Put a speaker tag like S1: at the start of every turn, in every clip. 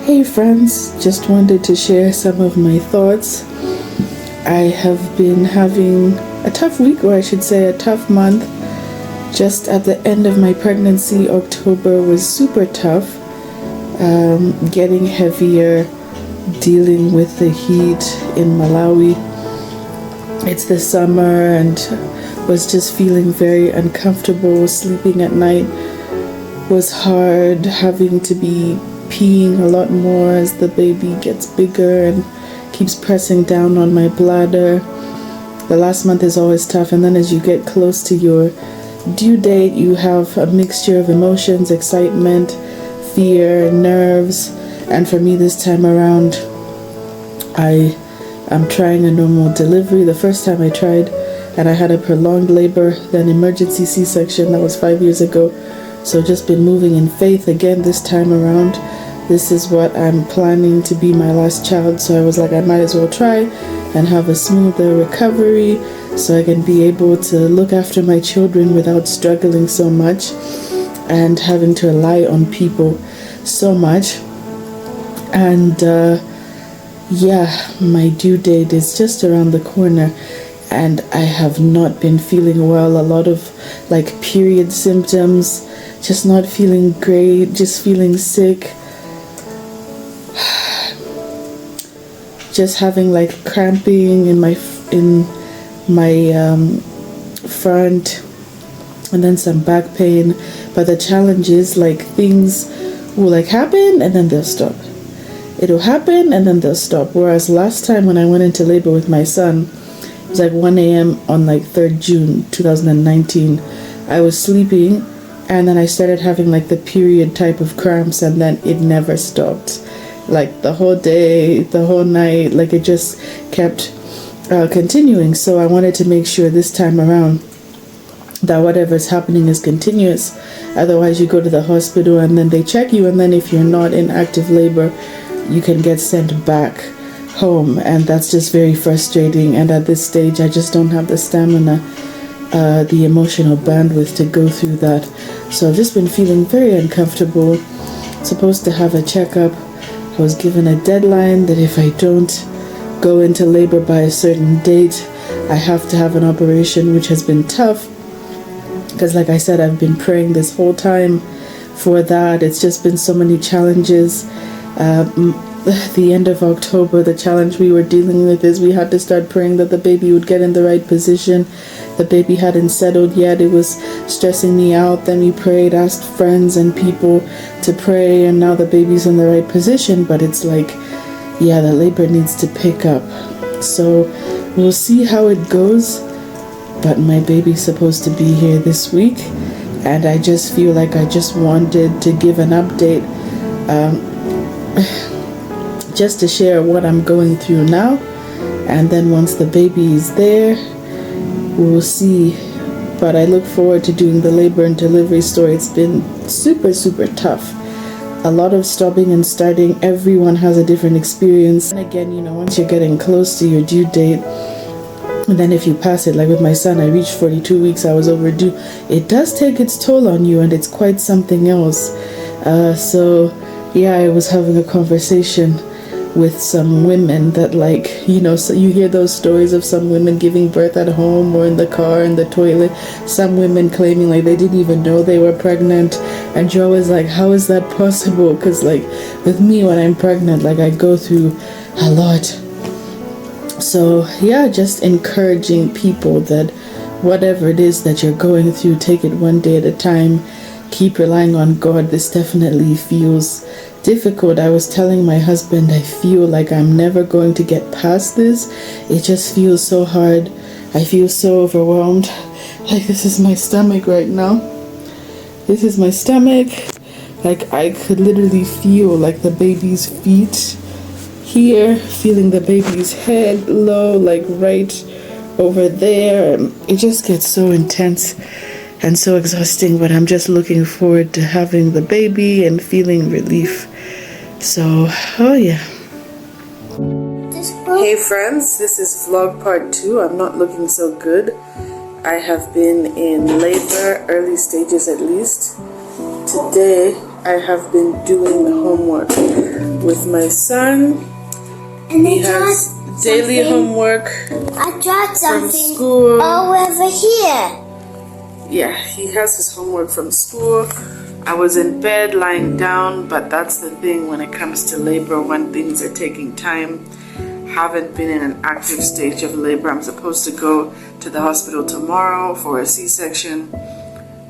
S1: Hey friends, just wanted to share some of my thoughts. I have been having a tough week, or I should say a tough month. Just at the end of my pregnancy, October was super tough. Getting heavier, dealing with the heat in Malawi. It's the summer and was just feeling very uncomfortable. Sleeping at night was hard, having to be peeing a lot more as the baby gets bigger and keeps pressing down on my bladder. The last month is always tough, and then as you get close to your due date, you have a mixture of emotions, excitement, fear, nerves. And for me this time around, I am trying a normal delivery. The first time I tried and I had a prolonged labor, then emergency C-section. That was 5 years ago. So just been moving in faith again this time around. This is what I'm planning to be my last child, so I was like, I might as well try and have a smoother recovery so I can be able to look after my children without struggling so much and having to rely on people so much. And my due date is just around the corner, and I have not been feeling well. A lot of like period symptoms, just not feeling great, just feeling sick. Just having like cramping in my front, and then some back pain. But the challenge is like things will like happen and then they'll stop. It'll happen and then they'll stop. Whereas last time when I went into labor with my son, it was like 1 a.m. on like 3rd June 2019. I was sleeping and then I started having like the period type of cramps, and then it never stopped. Like the whole day, the whole night, like it just kept continuing. So I wanted to make sure this time around that whatever's happening is continuous. Otherwise you go to the hospital and then they check you, and then if you're not in active labor, you can get sent back home, and that's just very frustrating. And at this stage I just don't have the stamina, the emotional bandwidth to go through that. So I've just been feeling very uncomfortable. Supposed to have a checkup. I was given a deadline that if I don't go into labor by a certain date, I have to have an operation, which has been tough because like I said, I've been praying this whole time for that. It's just been so many challenges. The end of October, the challenge we were dealing with is we had to start praying that the baby would get in the right position. The baby hadn't settled yet. It was stressing me out. Then we prayed, asked friends and people to pray, and now the baby's in the right position. But it's like, yeah, the labor needs to pick up. So we'll see how it goes. But my baby's supposed to be here this week, and I just feel like I just wanted to give an update, just to share what I'm going through now. And then once the baby is there, we'll see. But I look forward to doing the labor and delivery story. It's been super, super tough. A lot of stopping and starting. Everyone has a different experience. And again, you know, once you're getting close to your due date, and then if you pass it, like with my son, I reached 42 weeks, I was overdue. It does take its toll on you, and it's quite something else. So yeah, I was having a conversation with some women that, like, you know, so you hear those stories of some women giving birth at home or in the car, in the toilet. Some women claiming like they didn't even know they were pregnant, and you're always like, how is that possible? Because like with me, when I'm pregnant, like I go through a lot. So yeah, just encouraging people that whatever it is that you're going through, take it one day at a time. Keep relying on God. This definitely feels difficult. I was telling my husband, I feel like I'm never going to get past this. It just feels so hard. I feel so overwhelmed. Like this is my stomach right now. This is my stomach. Like I could literally feel like the baby's feet here, feeling the baby's head low, like right over there. It just gets so intense and so exhausting, but I'm just looking forward to having the baby and feeling relief. So, oh yeah. Hey friends, this is vlog part 2. I'm not looking so good. I have been in labor, early stages at least. Today I have been doing homework with my son.
S2: And
S1: he has daily homework.
S2: I dropped something
S1: from school.
S2: over here.
S1: Yeah, he has his homework from school. I was in bed lying down, but that's the thing when it comes to labor, when things are taking time. Haven't been in an active stage of labor. I'm supposed to go to the hospital tomorrow for a C-section,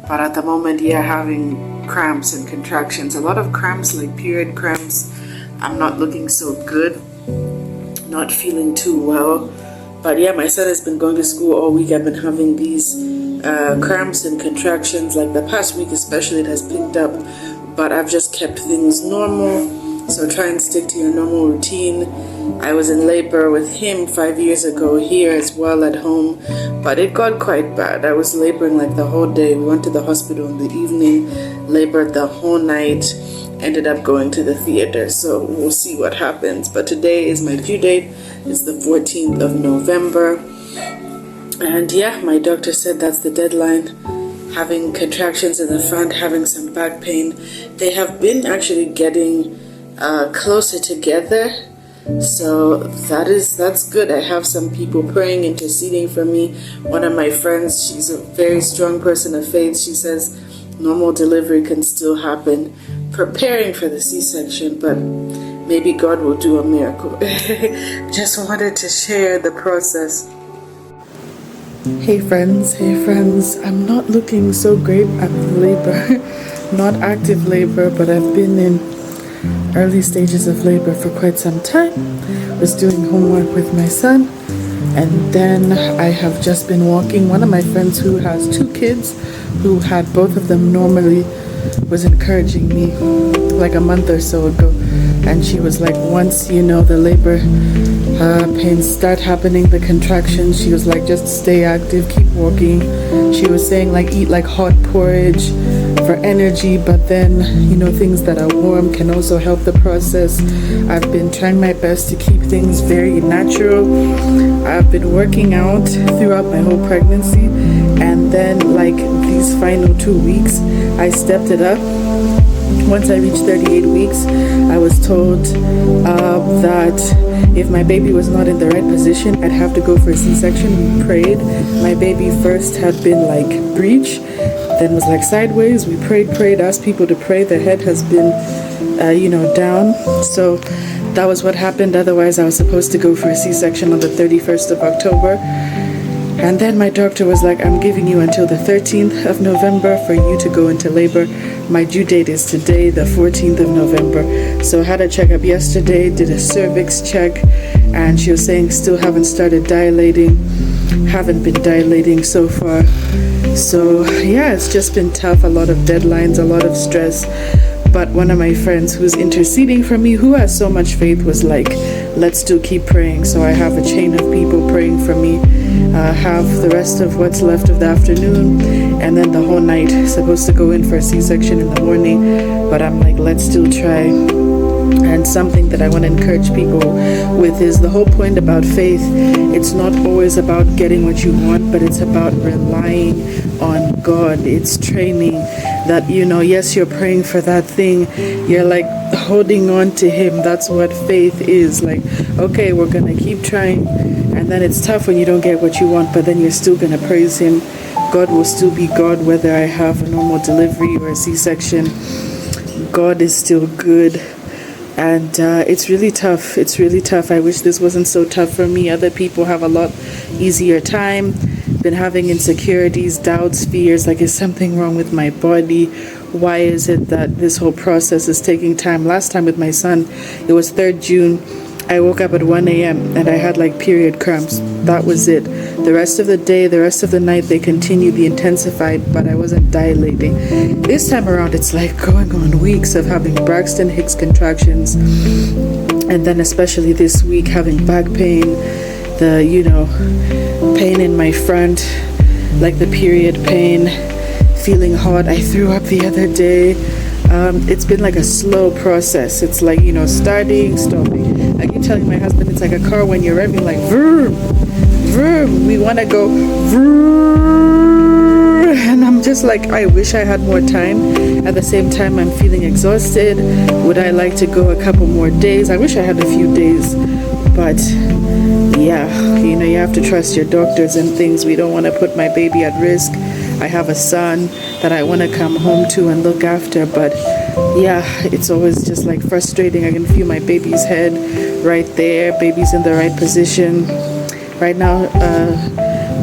S1: but at the moment, yeah, having cramps and contractions. A lot of cramps, like period cramps. I'm not looking so good, not feeling too well. But yeah, my son has been going to school all week. I've been having these cramps and contractions. Like the past week especially, it has picked up, but I've just kept things normal. So try and stick to your normal routine. I was in labor with him 5 years ago here as well at home, but it got quite bad. I was laboring like the whole day. We went to the hospital in the evening, labored the whole night, ended up going to the theater. So we'll see what happens. But today is my due date. It's the 14th of November. And yeah, my doctor said that's the deadline. Having contractions in the front, having some back pain. They have been actually getting closer together, so that's good. I have some people praying, interceding for me. One of my friends, she's a very strong person of faith. She says normal delivery can still happen, preparing for the C-section, but maybe God will do a miracle. Just wanted to share the process. Hey friends, I'm not looking so great. I'm in labor, not active labor, but I've been in early stages of labor for quite some time. Was doing homework with my son, and then I have just been walking. One of my friends who has 2 kids, who had both of them normally, was encouraging me like a month or so ago, and she was like, once the labor pains start happening, the contractions, she was like, just stay active, keep walking. She was saying like eat like hot porridge for energy, but then things that are warm can also help the process. I've been trying my best to keep things very natural. I've been working out throughout my whole pregnancy, and then like these final 2 weeks I stepped it up. Once I reached 38 weeks, I was told that if my baby was not in the right position, I'd have to go for a C-section. We prayed. My baby first had been like breech, then was like sideways. We prayed, asked people to pray. The head has been, down. So that was what happened. Otherwise, I was supposed to go for a C-section on the 31st of October. And then my doctor was like, I'm giving you until the 13th of November for you to go into labor. My due date is today, the 14th of November. So I had a checkup yesterday, did a cervix check, and she was saying still haven't started dilating. Haven't been dilating so far. So yeah, it's just been tough. A lot of deadlines, a lot of stress. But one of my friends who's interceding for me, who has so much faith, was like, let's still keep praying. So I have a chain of people praying for me. Have the rest of what's left of the afternoon, and then the whole night. Supposed to go in for a C-section in the morning, but I'm like, let's still try. And something that I want to encourage people with is the whole point about faith. It's not always about getting what you want, but it's about relying on God. It's training that, yes, you're praying for that thing. You're like holding on to Him. That's what faith is. Like, okay, we're going to keep trying. And then it's tough when you don't get what you want, but then you're still going to praise Him. God will still be God, whether I have a normal delivery or a C-section. God is still good. And it's really tough. It's really tough. I wish this wasn't so tough for me. Other people have a lot easier time. Been having insecurities, doubts, fears, like is something wrong with my body? Why is it that this whole process is taking time? Last time with my son, it was 3rd June. I woke up at 1 a.m. and I had like period cramps. That was it. The rest of the day, the rest of the night, they continued, they intensified, but I wasn't dilating. This time around, it's like going on weeks of having Braxton Hicks contractions. And then especially this week, having back pain, the, pain in my front, like the period pain, feeling hot. I threw up the other day. It's been like a slow process. It's like, starting, stopping. I keep telling my husband it's like a car when you're revving, like vroom, vroom. We want to go vroom. and I'm just like, I wish I had more time. At the same time, I'm feeling exhausted. Would I like to go a couple more days? I wish I had a few days, but yeah, you know, you have to trust your doctors and things. We don't want to put my baby at risk. I have a son that I want to come home to and look after, but yeah, it's always just like frustrating. I can feel my baby's head right there. Baby's in the right position. Right now,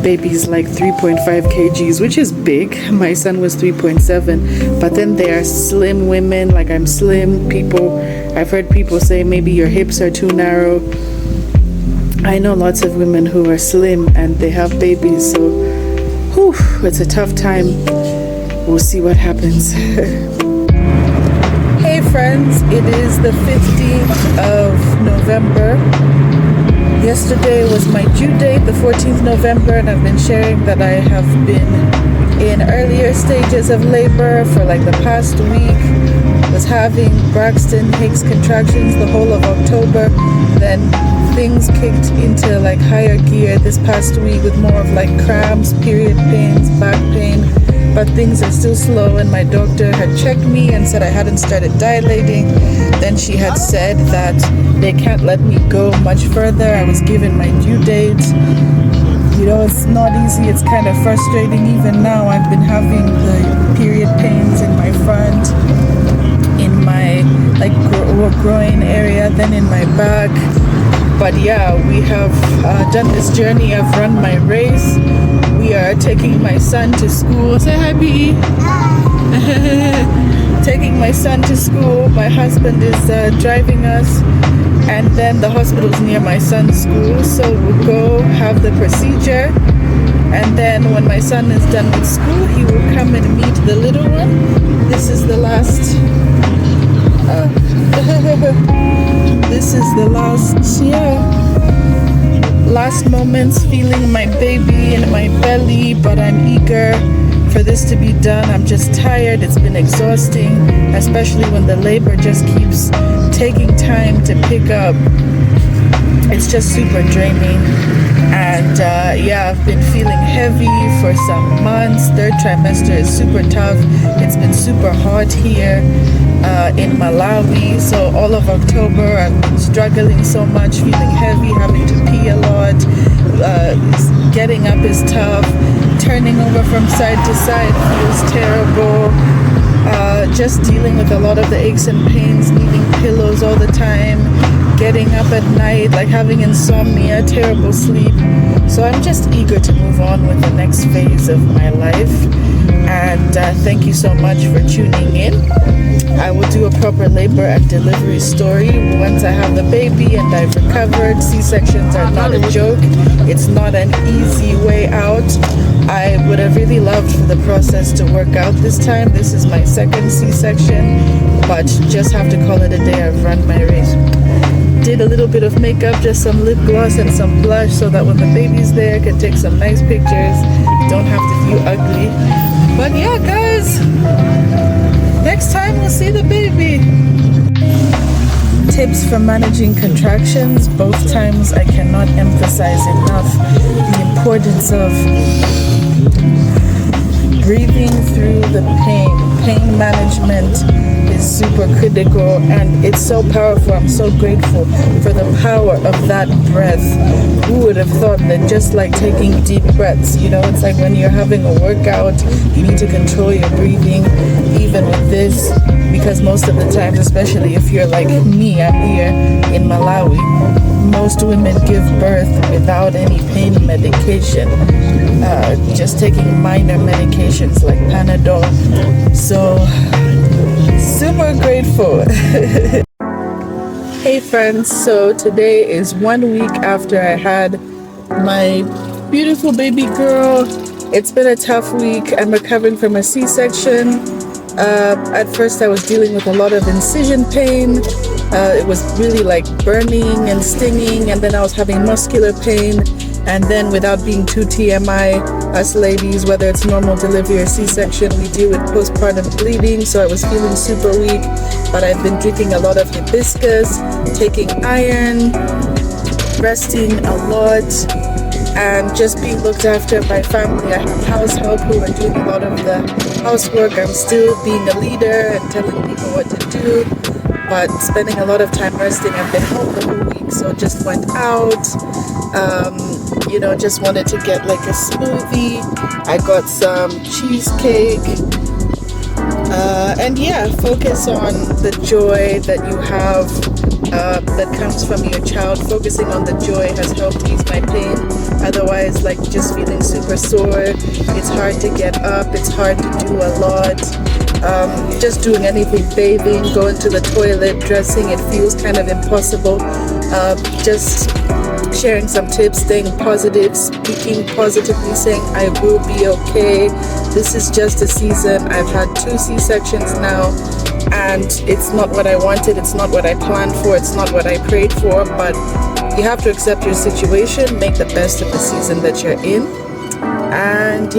S1: baby's like 3.5 kgs, which is big. My son was 3.7, but then there are slim women, like I'm slim people. I've heard people say maybe your hips are too narrow. I know lots of women who are slim and they have babies, so whew, it's a tough time. We'll see what happens. Hey friends, it is the 15th of November. Yesterday was my due date, the 14th November, and I've been sharing that I have been in earlier stages of labor for like the past week. Was having Braxton Hicks contractions the whole of October, then things kicked into like higher gear this past week with more of like cramps, period pains, back pain, but things are still slow, and my doctor had checked me and said I hadn't started dilating. Then she had said that they can't let me go much further. I was given my due date. You know, it's not easy. It's kind of frustrating. Even now, I've been having the period pains in my front, in my like groin area, then in my back. But yeah, we have done this journey. I've run my race. We are taking my son to school. Say hi, B. Taking my son to school. My husband is driving us, and then the hospital's near my son's school, so we'll go have the procedure, and then when my son is done with school, he will come and meet the little one. This is the last this is the last moments feeling my baby in my belly, but I'm eager for this to be done. I'm just tired. It's been exhausting, especially when the labor just keeps taking time to pick up. It's just super draining. And yeah, I've been feeling heavy for some months. Third trimester is super tough. It's been super hot here in Malawi, so all of October I've been struggling so much, feeling heavy, having to pee a lot. Getting up is tough. Turning over from side to side feels terrible. Just dealing with a lot of the aches and pains, needing pillows all the time, getting up at night, like having insomnia, terrible sleep. So I'm just eager to move on with the next phase of my life. And thank you so much for tuning in. I will do a proper labor and delivery story once I have the baby and I've recovered. C-sections are not a joke. It's not an easy way out. I would have really loved for the process to work out this time. This is my second C-section, but just have to call it a day. I've run my race. Did a little bit of makeup, just some lip gloss and some blush, so that when the baby's there I can take some nice pictures, don't have to feel ugly. But yeah guys, next time we'll see the baby. Tips for managing contractions. Both times I cannot emphasize enough the importance of breathing through the pain. Pain management is super critical, and it's so powerful. I'm so grateful for the power of that breath. Who would have thought that just like taking deep breaths, you know, it's like when you're having a workout, you need to control your breathing. Even with this, because most of the times, especially if you're like me, I'm here in Malawi, most women give birth without any pain medication, just taking minor medications like Panadol. So super grateful. Hey friends, so today is 1 week after I had my beautiful baby girl. It's been a tough week. I'm recovering from a C-section. At first I was dealing with a lot of incision pain. It was really like burning and stinging, and then I was having muscular pain. And then, without being too TMI, us ladies, whether it's normal delivery or C-section, we deal with postpartum bleeding. So I was feeling super weak, but I've been drinking a lot of hibiscus, taking iron, resting a lot, and just being looked after by family. I have house help who are doing a lot of the housework. I'm still being a leader and telling people what to do, but spending a lot of time resting. I've been home the whole week, so just went out, just wanted to get like a smoothie. I got some cheesecake, and focus on the joy that you have that comes from your child. Focusing on the joy has helped ease my pain. Otherwise, like just feeling super sore, it's hard to get up, it's hard to do a lot. Just doing anything, bathing, going to the toilet, dressing, it feels kind of impossible. Just sharing some tips, staying positive, speaking positively, saying I will be okay. This is just a season. I've had 2 C-sections now, and it's not what I wanted, it's not what I planned for, it's not what I prayed for, but you have to accept your situation, make the best of the season that you're in, and